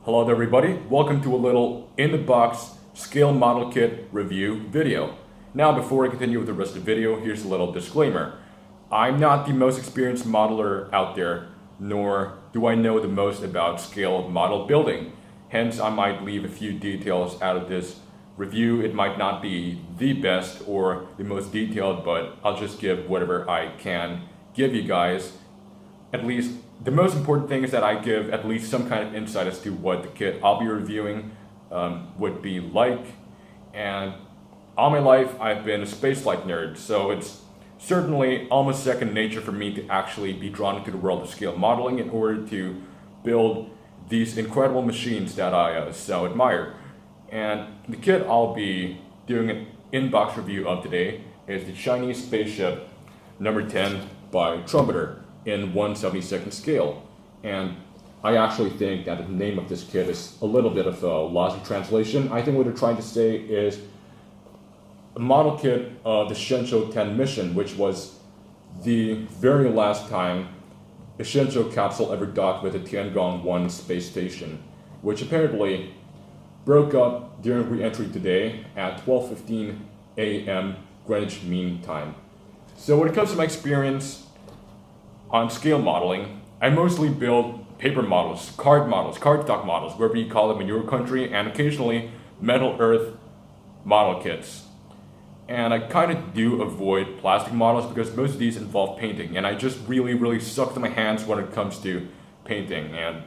Hello there everybody, welcome to a little in-the-box scale model kit review video. Now before I continue with the rest of the video, here's a little disclaimer. I'm not the most experienced modeler out there, nor do I know the most about scale model building. Hence I might leave a few details out of this review. It might not be the best or the most detailed, but I'll just give whatever I can give you guys. At least the most important thing is that I give at least some kind of insight as to what the kit I'll be reviewing would be like. And all my life I've been a spaceflight nerd, so it's certainly almost second nature for me to actually be drawn into the world of scale modeling in order to build these incredible machines that I so admire. And the kit I'll be doing an in-box review of today is the Chinese Spaceship number 10 by Trumpeter in 1/72nd scale. And I actually think that the name of this kit is a little bit of a lost in translation. I think what they're trying to say is a model kit of the Shenzhou 10 mission, which was the very last time a Shenzhou capsule ever docked with the Tiangong-1 space station, which apparently broke up during re-entry today at 12:15 a.m. Greenwich Mean Time. So when it comes to my experience on scale modeling, I mostly build paper models, cardstock models, wherever you call them in your country, and occasionally metal earth model kits. And I kind of do avoid plastic models because most of these involve painting, and I just really suck to my hands when it comes to painting, and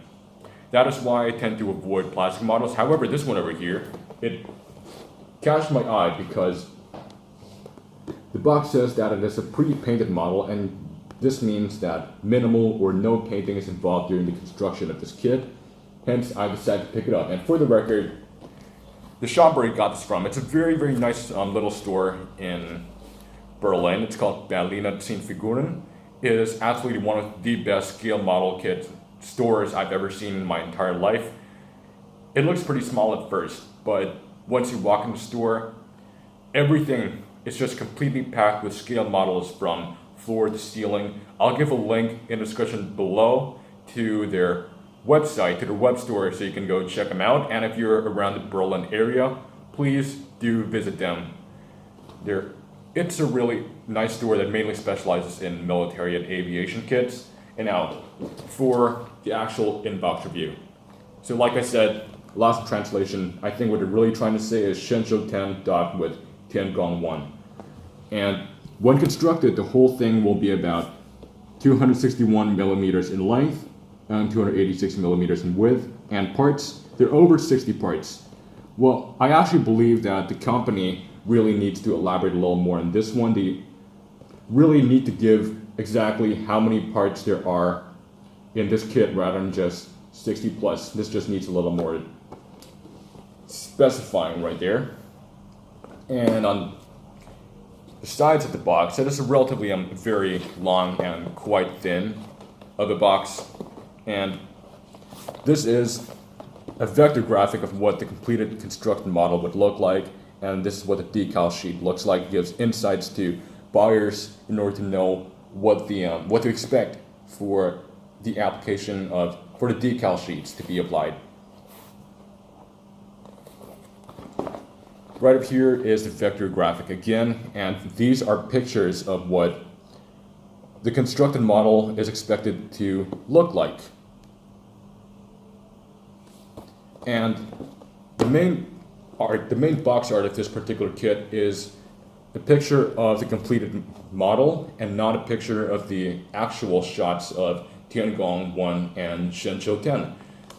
that is why I tend to avoid plastic models. However, this one over here, it catches my eye because the box says that it is a pre-painted model, and this means that minimal or no painting is involved during the construction of this kit. Hence, I decided to pick it up. And for the record, the shop where I got this from, it's a very nice little store in Berlin. It's called Berliner 10 Figuren. It is absolutely one of the best scale model kit stores I've ever seen in my entire life. It looks pretty small at first, but once you walk in the store, everything is just completely packed with scale models from floor to ceiling. I'll give a link in the description below to their website, to their web store, so you can go check them out. And if you're around the Berlin area, please do visit them. It's a really nice store that mainly specializes in military and aviation kits. And now for the actual in-box review. So like I said, lost in translation, I think what they're really trying to say is Shenzhou 10 docked with Tiangong-1. And when constructed, the whole thing will be about 261 millimeters in length and 286 millimeters in width, and parts, there are over 60 parts. Well, I actually believe that the company really needs to elaborate a little more on this one. They really need to give exactly how many parts there are in this kit rather than just 60 plus. This just needs a little more specifying right there. And on the sides of the box, it is a relatively very long and quite thin of a box, and this is a vector graphic of what the completed constructed model would look like, and this is what the decal sheet looks like. It gives insights to buyers in order to know what to expect for the application for the decal sheets to be applied. Right up here is the vector graphic again, and these are pictures of what the constructed model is expected to look like. And the main box art of this particular kit is a picture of the completed model and not a picture of the actual shots of Tiangong-1 and Shenzhou 10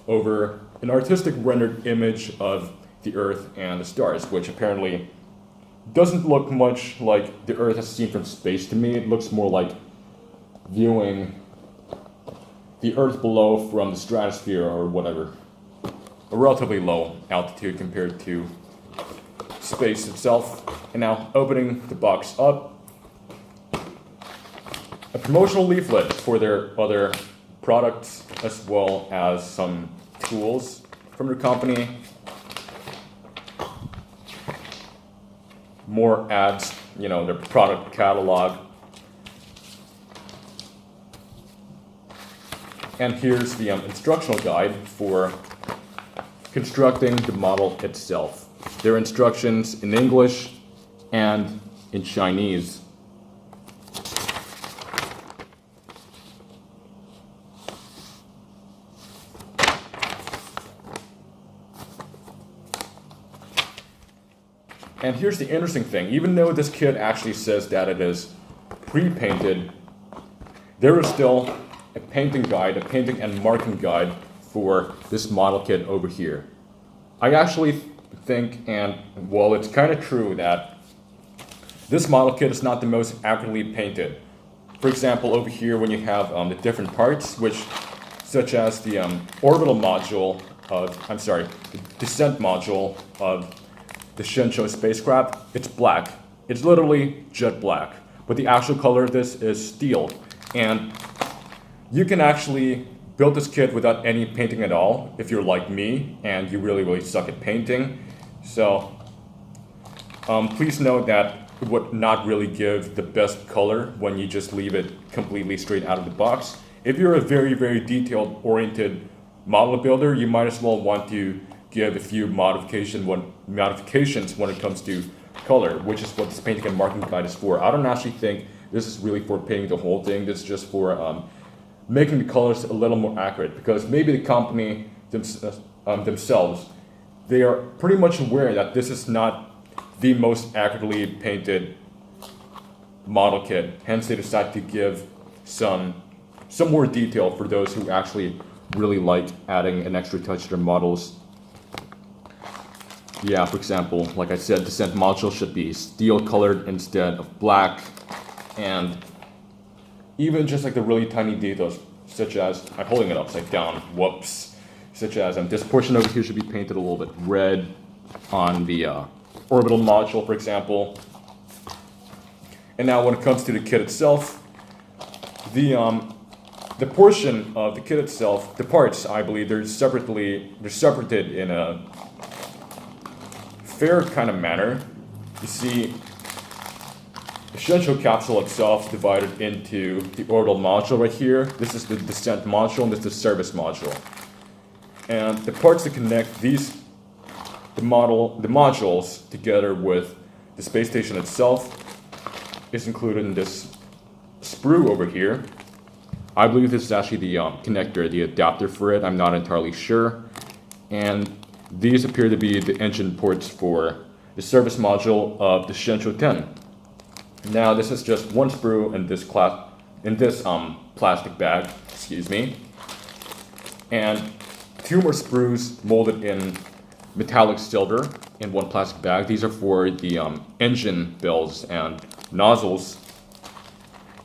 over an artistic rendered image of the Earth and the stars, which apparently doesn't look much like the Earth as seen from space to me. It looks more like viewing the Earth below from the stratosphere or whatever. A relatively low altitude compared to space itself. And now opening the box up, a promotional leaflet for their other products as well as some tools from their company. More ads, their product catalog. And here's the instructional guide for constructing the model itself. There are instructions in English and in Chinese. And here's the interesting thing, even though this kit actually says that it is pre-painted, there is still a painting guide, a painting and marking guide for this model kit over here. I actually think, and well, it's kind of true that this model kit is not the most accurately painted. For example, over here when you have the different parts, such as the orbital module the descent module of the Shenzhou spacecraft, it's black. It's literally jet black. But the actual color of this is steel. And you can actually build this kit without any painting at all if you're like me and you really suck at painting. So please note that it would not really give the best color when you just leave it completely straight out of the box. If you're a very detailed oriented model builder, you might as well want to give a few modifications when it comes to color, which is what this painting and marking guide is for. I don't actually think this is really for painting the whole thing. This is just for making the colors a little more accurate, because maybe the company themselves, they are pretty much aware that this is not the most accurately painted model kit. Hence they decide to give some more detail for those who actually really like adding an extra touch to their models. Yeah, for example, like I said, descent module should be steel colored instead of black. And even just like the really tiny details, such as, I'm holding it upside down, whoops. Such as this portion over here should be painted a little bit red on the orbital module, for example. And now when it comes to the kit itself, the portion of the kit itself, the parts, I believe, they're separated in a fair kind of manner. You see, the Shenzhou capsule itself is divided into the orbital module right here. This is the descent module, and this is the service module. And the parts that connect the modules together with the space station itself is included in this sprue over here. I believe this is actually the connector, the adapter for it. I'm not entirely sure. And these appear to be the engine ports for the service module of the Shenzhou 10. Now this is just one sprue in this plastic bag, excuse me, and two more sprues molded in metallic silver in one plastic bag. These are for the engine bills and nozzles.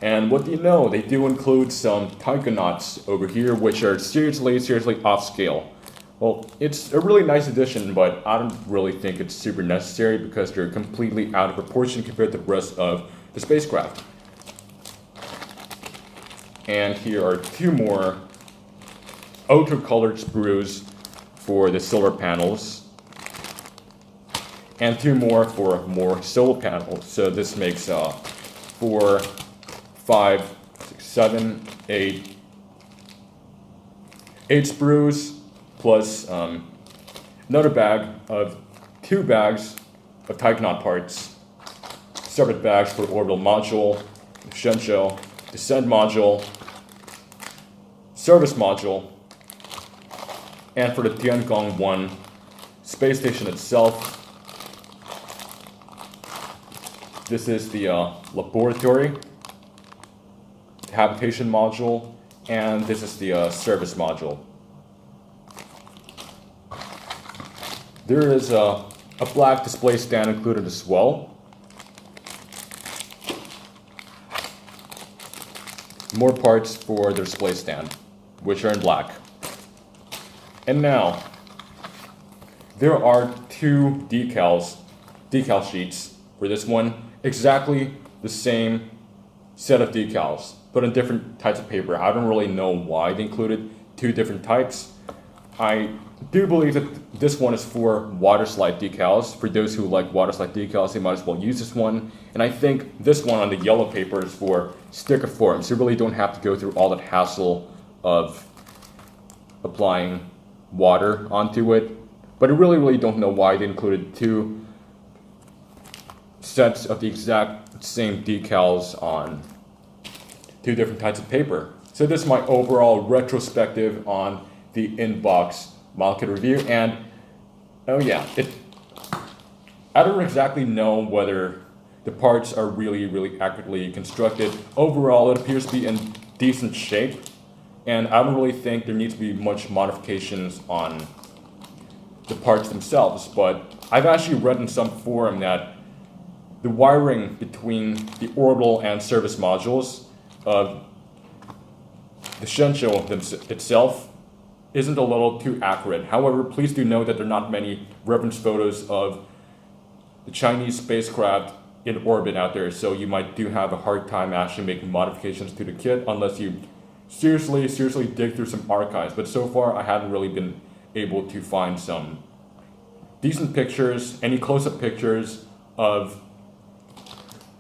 And what do you know? They do include some taikonauts over here, which are seriously off scale. Well, it's a really nice addition, but I don't really think it's super necessary because they're completely out of proportion compared to the rest of the spacecraft. And here are two more ultra-colored sprues for the solar panels, and two more for more solar panels. So this makes 4, 5, 6, 7, 8 sprues, plus another bag of 2 bags of taikonaut parts, separate bags for orbital module, Shenzhou, descent module, service module, and for the Tiangong-1 space station itself. This is the laboratory, habitation module, and this is the service module. There is a black display stand included as well. More parts for the display stand, which are in black. And now, there are 2 decal sheets for this one, exactly the same set of decals, but in different types of paper. I don't really know why they included 2 different types. I do believe that this one is for water slide decals. For those who like water slide decals, they might as well use this one. And I think this one on the yellow paper is for sticker forms. You really don't have to go through all that hassle of applying water onto it. But I really don't know why they included two sets of the exact same decals on two different types of paper. So this is my overall retrospective on the in-box model kit review, and oh yeah, I don't exactly know whether the parts are really accurately constructed. Overall, it appears to be in decent shape, and I don't really think there needs to be much modifications on the parts themselves, but I've actually read in some forum that the wiring between the orbital and service modules of the Shenzhou itself isn't a little too accurate. However, please do know that there are not many reference photos of the Chinese spacecraft in orbit out there, so you might have a hard time actually making modifications to the kit unless you seriously dig through some archives. But so far, I haven't really been able to find some decent pictures, any close-up pictures of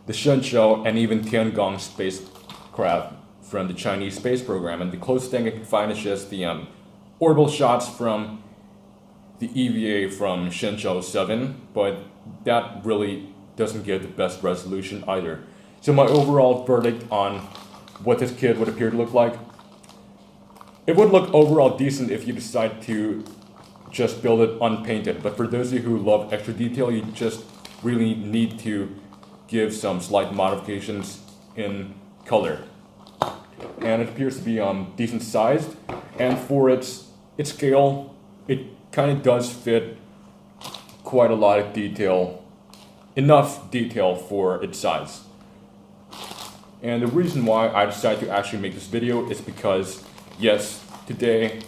the Shenzhou and even Tiangong spacecraft from the Chinese space program. And the closest thing I can find is just the orbital shots from the EVA from Shenzhou 7, but that really doesn't give the best resolution either. So my overall verdict on what this kit would appear to look like, it would look overall decent if you decide to just build it unpainted, but for those of you who love extra detail, you just really need to give some slight modifications in color. And it appears to be decent sized, and for its scale, it kind of does fit quite a lot of detail, enough detail for its size. And the reason why I decided to actually make this video is because, yes, today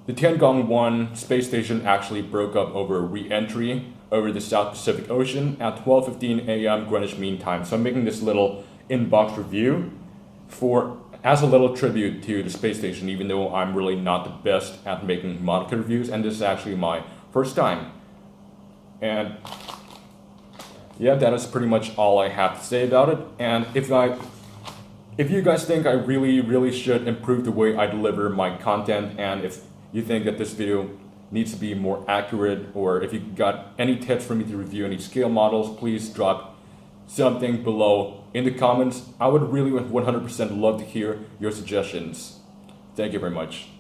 the Tiangong-1 space station actually broke up over re-entry over the South Pacific Ocean at 12:15 a.m. Greenwich Mean Time. So I'm making this little in-box review as a little tribute to the space station, even though I'm really not the best at making model kit reviews, and this is actually my first time. And yeah, that is pretty much all I have to say about it. And if you guys think I really should improve the way I deliver my content, and if you think that this video needs to be more accurate, or if you got any tips for me to review any scale models, please drop something below in the comments. I would really 100% love to hear your suggestions. Thank you very much.